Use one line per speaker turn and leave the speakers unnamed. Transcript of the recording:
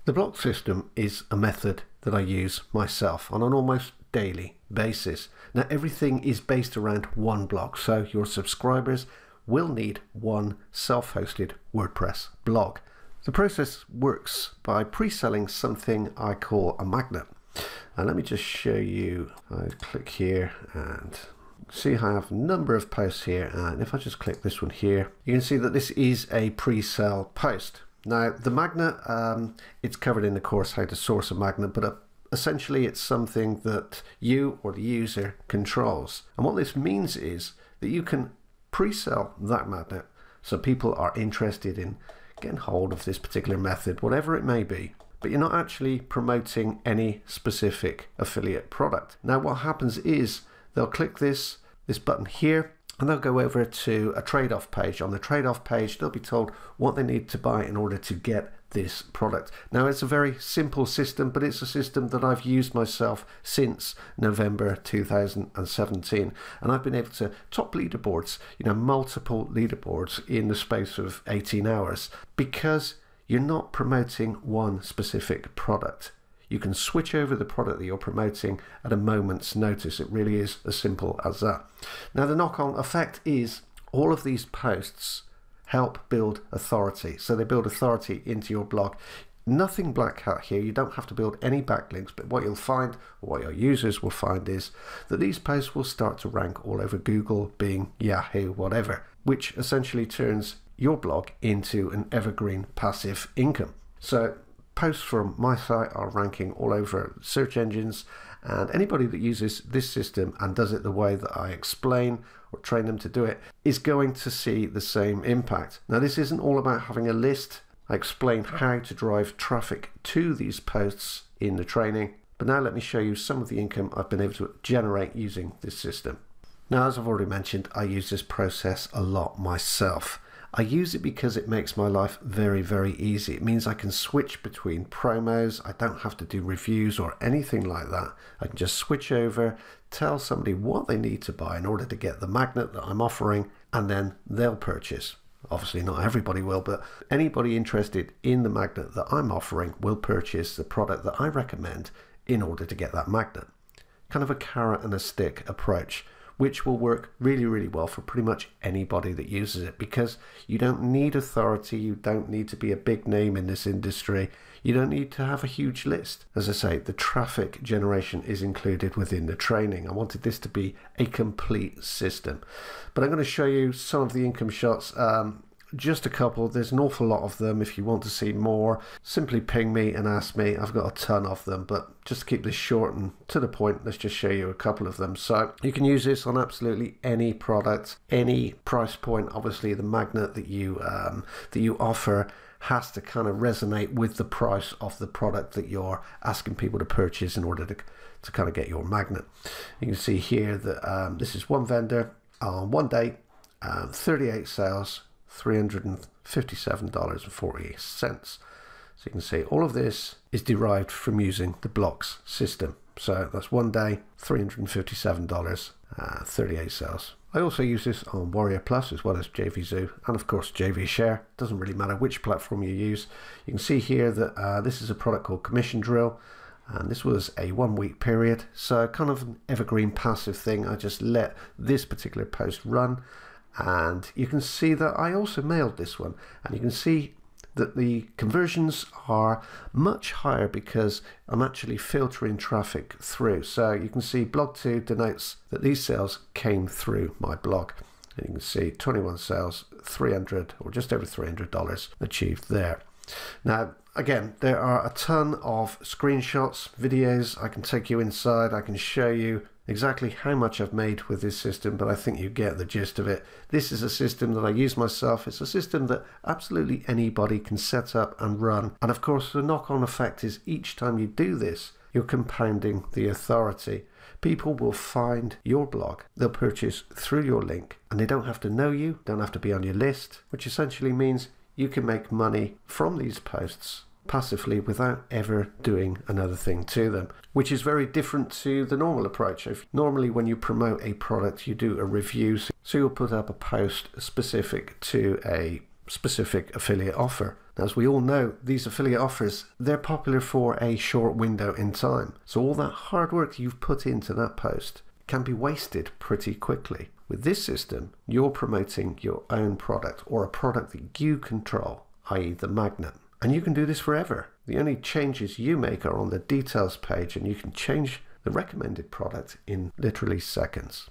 The block system is a method that I use myself on an almost daily basis. Now everything is based around one blog, so your subscribers will need one self-hosted WordPress blog. The process works by pre-selling something I call a magnet. And let me just show you. I click here and see how I have a number of posts here, and if I just click this one here, you can see that this is a pre-sale post. Now the magnet, it's covered in the course how to source a magnet, but essentially it's something that you or the user controls. And what this means is that you can pre-sell that magnet so people are interested in getting hold of this particular method, whatever it may be, but you're not actually promoting any specific affiliate product. Now what happens is they'll click this button here and they'll go over to a trade-off page. On the trade-off page, they'll be told what they need to buy in order to get this product. Now it's a very simple system, but it's a system that I've used myself since November 2017, and I've been able to top leaderboards, multiple leaderboards in the space of 18 hours, because you're not promoting one specific product. You can switch over the product that you're promoting at a moment's notice. It really is as simple as that. Now the knock-on effect is all of these posts help build authority. So they build authority into your blog. Nothing black hat here. You don't have to build any backlinks, but what you'll find, or what your users will find, is that these posts will start to rank all over Google, Bing, Yahoo, whatever, which essentially turns your blog into an evergreen passive income. So posts from my site are ranking all over search engines, and anybody that uses this system and does it the way that I explain or train them to do it is going to see the same impact. Now this isn't all about having a list. I explain how to drive traffic to these posts in the training, but now let me show you some of the income I've been able to generate using this system. Now, as I've already mentioned, I use this process a lot myself. I use it because it makes my life very, very easy. It means I can switch between promos. I don't have to do reviews or anything like that. I can just switch over, tell somebody what they need to buy in order to get the magnet that I'm offering, and then they'll purchase. Obviously not everybody will, but anybody interested in the magnet that I'm offering will purchase the product that I recommend in order to get that magnet. Kind of a carrot and a stick approach, which will work really, really well for pretty much anybody that uses it, because you don't need authority, you don't need to be a big name in this industry, you don't need to have a huge list. As I say, the traffic generation is included within the training. I wanted this to be a complete system. But I'm going to show you some of the income shots, just a couple. There's an awful lot of them. If you want to see more, simply ping me and ask me. I've got a ton of them, but just to keep this short and to the point, let's just show you a couple of them. So you can use this on absolutely any product, any price point. Obviously the magnet that you offer has to kind of resonate with the price of the product that you're asking people to purchase in order to kind of get your magnet. You can see here that this is one vendor on one day, 38 sales, $357.48. So you can see all of this is derived from using the BLOX system. So that's one day, $357, 38 sales. I also use this on Warrior Plus as well as JVZoo, and of course JVShare. Doesn't really matter which platform you use. You can see here that this is a product called Commission Drill, and this was a 1 week period. So kind of an evergreen passive thing. I just let this particular post run. And you can see that I also mailed this one, and you can see that the conversions are much higher because I'm actually filtering traffic through. So you can see blog 2 denotes that these sales came through my blog. And you can see 21 sales, $300 or just over $300 achieved there. Now, again, there are a ton of screenshots, videos. I can take you inside. I can show you exactly how much I've made with this system, but I think you get the gist of it. This is a system that I use myself. It's a system that absolutely anybody can set up and run. And of course, the knock-on effect is each time you do this, you're compounding the authority. People will find your blog, they'll purchase through your link, and they don't have to know you, don't have to be on your list, which essentially means you can make money from these posts passively without ever doing another thing to them, which is very different to the normal approach. Normally when you promote a product, you do a review, so you'll put up a post specific to a specific affiliate offer. Now, as we all know, these affiliate offers, they're popular for a short window in time. So all that hard work you've put into that post can be wasted pretty quickly. With this system, you're promoting your own product or a product that you control, i.e. the magnet. And you can do this forever. The only changes you make are on the details page, and you can change the recommended product in literally seconds.